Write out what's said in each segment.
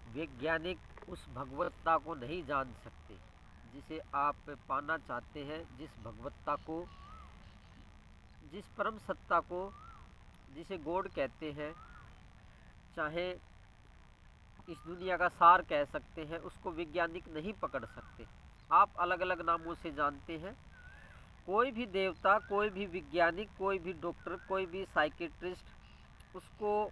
वैज्ञानिक उस भगवत्ता को नहीं जान सकते जिसे आप पाना चाहते हैं, जिस भगवत्ता को, जिस परम सत्ता को, जिसे गॉड कहते हैं, चाहे इस दुनिया का सार कह सकते हैं, उसको वैज्ञानिक नहीं पकड़ सकते। आप अलग अलग नामों से जानते हैं। कोई भी देवता, कोई भी वैज्ञानिक, कोई भी डॉक्टर, कोई भी साइकेट्रिस्ट उसको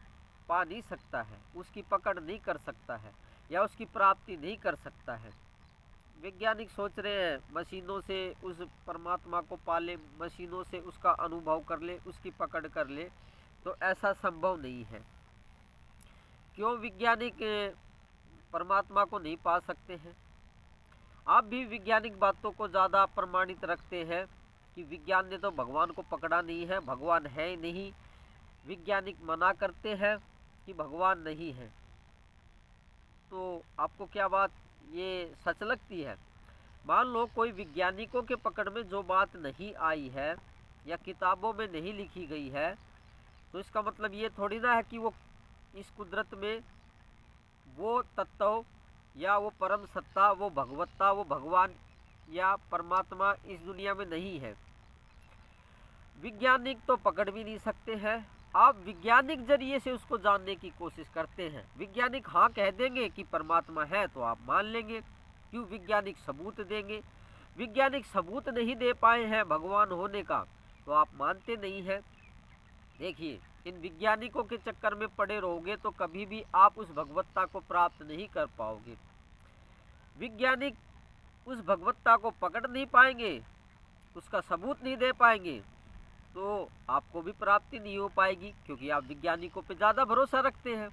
पा नहीं सकता है, उसकी पकड़ नहीं कर सकता है या उसकी प्राप्ति नहीं कर सकता है। वैज्ञानिक सोच रहे हैं मशीनों से उस परमात्मा को पाले, मशीनों से उसका अनुभव कर ले, उसकी पकड़ कर ले, तो ऐसा संभव नहीं है। क्यों वैज्ञानिक परमात्मा को नहीं पा सकते हैं? आप भी वैज्ञानिक बातों को ज़्यादा प्रमाणित रखते हैं कि विज्ञान ने तो भगवान को पकड़ा नहीं है, भगवान है ही नहीं। वैज्ञानिक मना करते हैं कि भगवान नहीं है। तो आपको क्या बात ये सच लगती है? मान लो कोई वैज्ञानिकों के पकड़ में जो बात नहीं आई है या किताबों में नहीं लिखी गई है, तो इसका मतलब ये थोड़ी ना है कि वो इस कुदरत में वो तत्व या वो परम सत्ता, वो भगवत्ता, वो भगवान या परमात्मा इस दुनिया में नहीं है। वैज्ञानिक तो पकड़ भी नहीं सकते हैं। आप वैज्ञानिक जरिए से उसको जानने की कोशिश करते हैं। वैज्ञानिक हाँ कह देंगे कि परमात्मा है तो आप मान लेंगे। क्यों? वैज्ञानिक सबूत देंगे। वैज्ञानिक सबूत नहीं दे पाए हैं भगवान होने का, तो आप मानते नहीं हैं। देखिए, इन वैज्ञानिकों के चक्कर में पड़े रहोगे तो कभी भी आप उस भगवत्ता को प्राप्त नहीं कर पाओगे। वैज्ञानिक उस भगवत्ता को पकड़ नहीं पाएंगे, उसका सबूत नहीं दे पाएंगे, तो आपको भी प्राप्ति नहीं हो पाएगी, क्योंकि आप वैज्ञानिकों पे ज़्यादा भरोसा रखते हैं।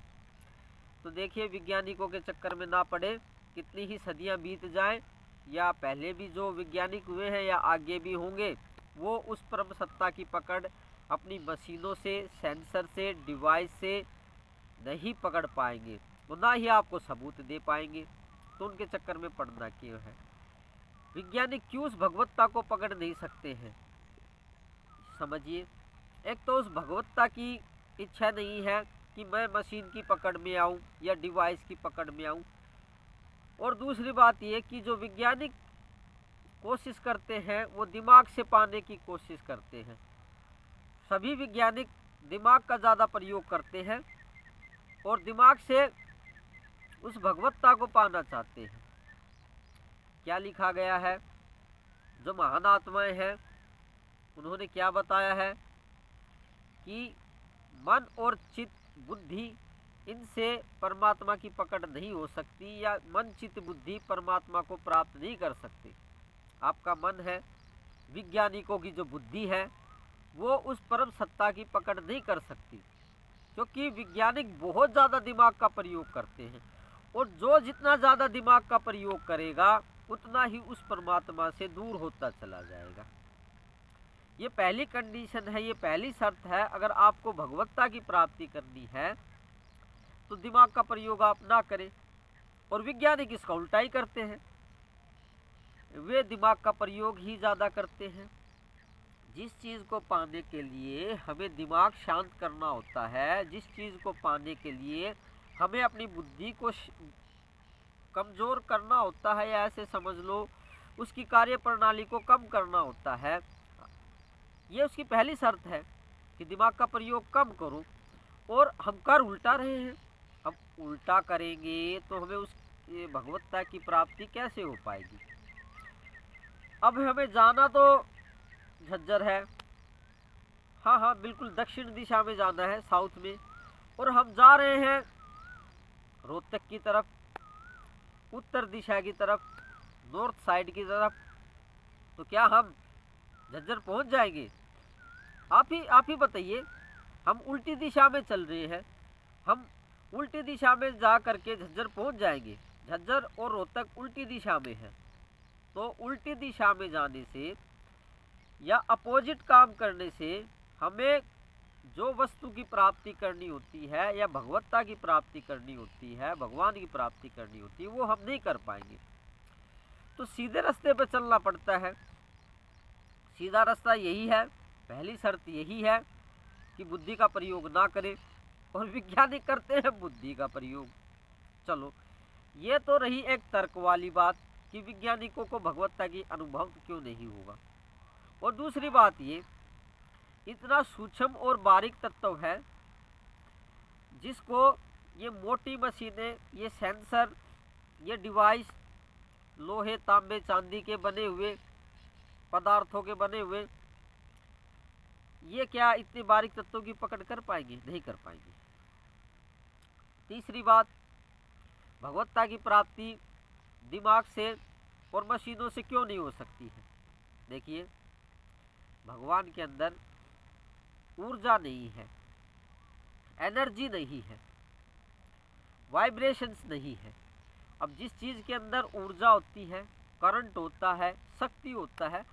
तो देखिए, वैज्ञानिकों के चक्कर में ना पड़े। कितनी ही सदियां बीत जाएं, या पहले भी जो वैज्ञानिक हुए हैं या आगे भी होंगे, वो उस परम सत्ता की पकड़ अपनी मशीनों से, सेंसर से, डिवाइस से नहीं पकड़ पाएंगे, तो ना ही आपको सबूत दे पाएंगे। तो उनके चक्कर में पड़ना क्यों है? वैज्ञानिक क्यों उस भगवत्ता को पकड़ नहीं सकते हैं? समझिए, एक तो उस भगवत्ता की इच्छा नहीं है कि मैं मशीन की पकड़ में आऊं या डिवाइस की पकड़ में आऊं, और दूसरी बात यह कि जो वैज्ञानिक कोशिश करते हैं वो दिमाग से पाने की कोशिश करते हैं। सभी वैज्ञानिक दिमाग का ज़्यादा प्रयोग करते हैं और दिमाग से उस भगवत्ता को पाना चाहते हैं। क्या लिखा गया है? जो महान आत्माएं हैं उन्होंने क्या बताया है कि मन और चित्त, बुद्धि, इनसे परमात्मा की पकड़ नहीं हो सकती, या मन, चित्त, बुद्धि परमात्मा को प्राप्त नहीं कर सकते। आपका मन है, वैज्ञानिकों की जो बुद्धि है, वो उस परम सत्ता की पकड़ नहीं कर सकती, क्योंकि वैज्ञानिक बहुत ज़्यादा दिमाग का प्रयोग करते हैं, और जो जितना ज़्यादा दिमाग का प्रयोग करेगा उतना ही उस परमात्मा से दूर होता चला जाएगा। ये पहली कंडीशन है, ये पहली शर्त है। अगर आपको भगवत्ता की प्राप्ति करनी है तो दिमाग का प्रयोग आप ना करें, और वैज्ञानिक इसका उल्टा ही करते हैं। वे दिमाग का प्रयोग ही ज़्यादा करते हैं। जिस चीज़ को पाने के लिए हमें दिमाग शांत करना होता है, जिस चीज़ को पाने के लिए हमें अपनी बुद्धि को कमज़ोर करना होता है, या ऐसे समझ लो उसकी कार्य प्रणाली को कम करना होता है, ये उसकी पहली शर्त है कि दिमाग का प्रयोग कम करो। और हम कर उल्टा रहे हैं। हम उल्टा करेंगे तो हमें उस भगवत्ता की प्राप्ति कैसे हो पाएगी? अब हमें जाना तो झज्जर है, हाँ हाँ बिल्कुल दक्षिण दिशा में जाना है, साउथ में, और हम जा रहे हैं रोहतक की तरफ, उत्तर दिशा की तरफ, नॉर्थ साइड की तरफ। तो क्या हम झज्जर पहुंच जाएंगे? आप ही बताइए। हम उल्टी दिशा में चल रहे हैं, हम उल्टी दिशा में जा करके झज्जर पहुंच जाएंगे। झज्जर और रोहतक उल्टी दिशा में है, तो उल्टी दिशा में जाने से या अपोजिट काम करने से हमें जो वस्तु की प्राप्ति करनी होती है या भगवत्ता की प्राप्ति करनी होती है, भगवान की प्राप्ति करनी होती है, वो हम नहीं कर पाएंगे। तो सीधे रास्ते पर चलना पड़ता है। सीधा रास्ता यही है, पहली शर्त यही है कि बुद्धि का प्रयोग ना करें, और वैज्ञानिक करते हैं बुद्धि का प्रयोग। चलो, ये तो रही एक तर्क वाली बात कि वैज्ञानिकों को भगवत्ता की अनुभव क्यों नहीं होगा। और दूसरी बात ये, इतना सूक्ष्म और बारीक तत्व है जिसको ये मोटी मशीनें, ये सेंसर, ये डिवाइस लोहे तांबे चांदी के बने हुए पदार्थों के बने हुए, ये क्या इतने बारीक तत्वों की पकड़ कर पाएंगे? नहीं कर पाएंगे। तीसरी बात, भगवत्ता की प्राप्ति दिमाग से और मशीनों से क्यों नहीं हो सकती है? देखिए, भगवान के अंदर ऊर्जा नहीं है, एनर्जी नहीं है, वाइब्रेशंस नहीं है। अब जिस चीज़ के अंदर ऊर्जा होती है, करंट होता है, शक्ति होता है,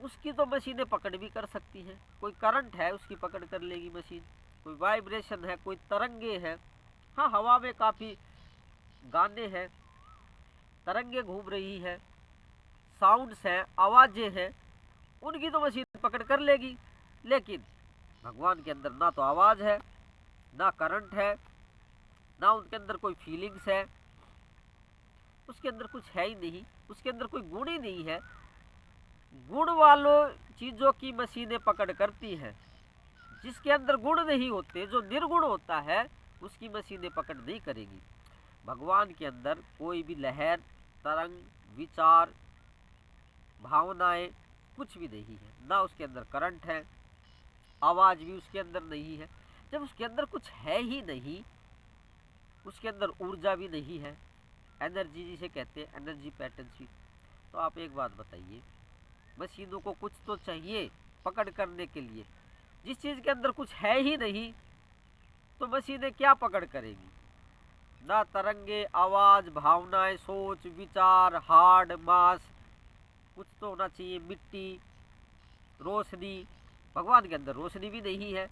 उसकी तो मशीनें पकड़ भी कर सकती हैं। कोई करंट है उसकी पकड़ कर लेगी मशीन, कोई वाइब्रेशन है, कोई तरंगे हैं। हाँ, हवा में काफ़ी गाने हैं, तरंगे घूम रही है, साउंड्स हैं, आवाज़ें हैं, उनकी तो मशीन पकड़ कर लेगी। लेकिन भगवान के अंदर ना तो आवाज़ है, ना करंट है, ना उनके अंदर कोई फीलिंग्स है, उसके अंदर कुछ है ही नहीं, उसके अंदर कोई गुण ही नहीं है। गुण वालों चीज़ों की मशीनें पकड़ करती हैं, जिसके अंदर गुण नहीं होते, जो निर्गुण होता है, उसकी मशीनें पकड़ नहीं करेगी। भगवान के अंदर कोई भी लहर, तरंग, विचार, भावनाएं कुछ भी नहीं है। ना उसके अंदर करंट है, आवाज़ भी उसके अंदर नहीं है। जब उसके अंदर कुछ है ही नहीं, उसके अंदर ऊर्जा भी नहीं है, एनर्जी जिसे कहते हैं, एनर्जी पैटर्न भी, तो आप एक बात बताइए, मशीनों को कुछ तो चाहिए पकड़ करने के लिए। जिस चीज़ के अंदर कुछ है ही नहीं, तो मशीनें क्या पकड़ करेगी? ना तरंगे, आवाज़, भावनाएं, सोच, विचार, हार्ड मास, कुछ तो होना चाहिए, मिट्टी, रोशनी। भगवान के अंदर रोशनी भी नहीं है,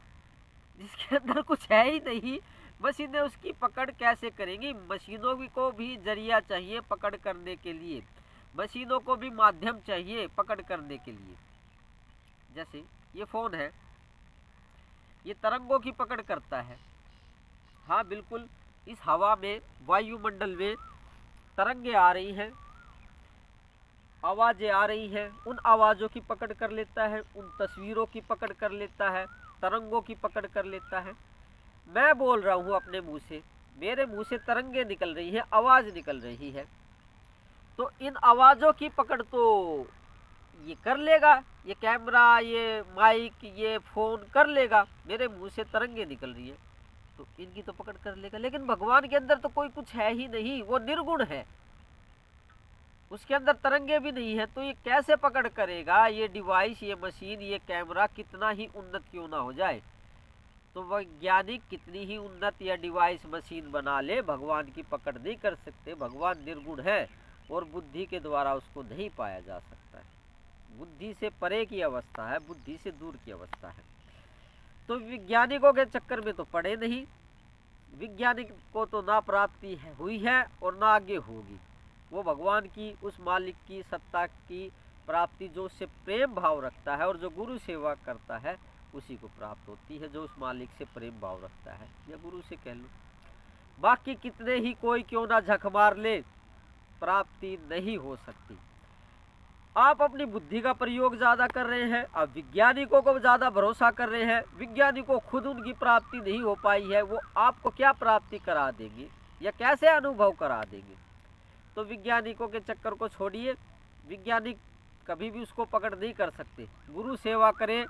जिसके अंदर कुछ है ही नहीं, मशीनें उसकी पकड़ कैसे करेंगी? मशीनों को भी जरिया चाहिए पकड़ करने के लिए, मशीनों को भी माध्यम चाहिए पकड़ करने के लिए। जैसे ये फ़ोन है, ये तरंगों की पकड़ करता है। हाँ बिल्कुल, इस हवा में, वायुमंडल में तरंगे आ रही हैं, आवाज़ें आ रही हैं, उन आवाज़ों की पकड़ कर लेता है, उन तस्वीरों की पकड़ कर लेता है, तरंगों की पकड़ कर लेता है। मैं बोल रहा हूँ अपने मुंह से, मेरे मुंह से तरंगे निकल रही है, आवाज़ निकल रही है, तो इन आवाज़ों की पकड़ तो ये कर लेगा, ये कैमरा, ये माइक, ये फ़ोन कर लेगा। मेरे मुंह से तरंगे निकल रही है तो इनकी तो पकड़ कर लेगा। लेकिन भगवान के अंदर तो कोई कुछ है ही नहीं, वो निर्गुण है, उसके अंदर तरंगे भी नहीं है, तो ये कैसे पकड़ करेगा? ये डिवाइस, ये मशीन, ये कैमरा कितना ही उन्नत क्यों ना हो जाए, तो वैज्ञानिक कितनी ही उन्नत या डिवाइस मशीन बना ले, भगवान की पकड़ नहीं कर सकते। भगवान निर्गुण है और बुद्धि के द्वारा उसको नहीं पाया जा सकता है। बुद्धि से परे की अवस्था है, बुद्धि से दूर की अवस्था है। तो वैज्ञानिकों के चक्कर में तो पड़े नहीं। वैज्ञानिक को तो ना प्राप्ति हुई है और ना आगे होगी। वो भगवान की, उस मालिक की सत्ता की प्राप्ति जो उससे प्रेम भाव रखता है और जो गुरु सेवा करता है, उसी को प्राप्त होती है, जो उस मालिक से प्रेम भाव रखता है, या गुरु से कह लो। बाकी कितने ही कोई क्यों ना झक मार ले, प्राप्ति नहीं हो सकती। आप अपनी बुद्धि का प्रयोग ज़्यादा कर रहे हैं, आप वैज्ञानिकों को ज़्यादा भरोसा कर रहे हैं। वैज्ञानिकों खुद उनकी प्राप्ति नहीं हो पाई है, वो आपको क्या प्राप्ति करा देंगे या कैसे अनुभव करा देंगे? तो वैज्ञानिकों के चक्कर को छोड़िए, वैज्ञानिक कभी भी उसको पकड़ नहीं कर सकते। गुरु सेवा करें,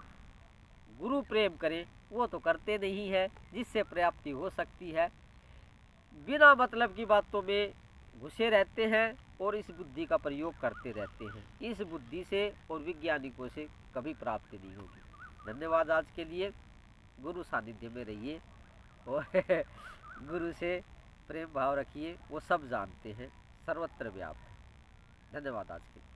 गुरु प्रेम करें, वो तो करते नहीं है, जिससे प्राप्ति हो सकती है। बिना मतलब की बातों में घुसे रहते हैं और इस बुद्धि का प्रयोग करते रहते हैं। इस बुद्धि से और वैज्ञानिकों से कभी प्राप्ति नहीं होगी। धन्यवाद आज के लिए। गुरु सानिध्य में रहिए और गुरु से प्रेम भाव रखिए, वो सब जानते हैं, सर्वत्र व्याप्त है। धन्यवाद आज के लिए।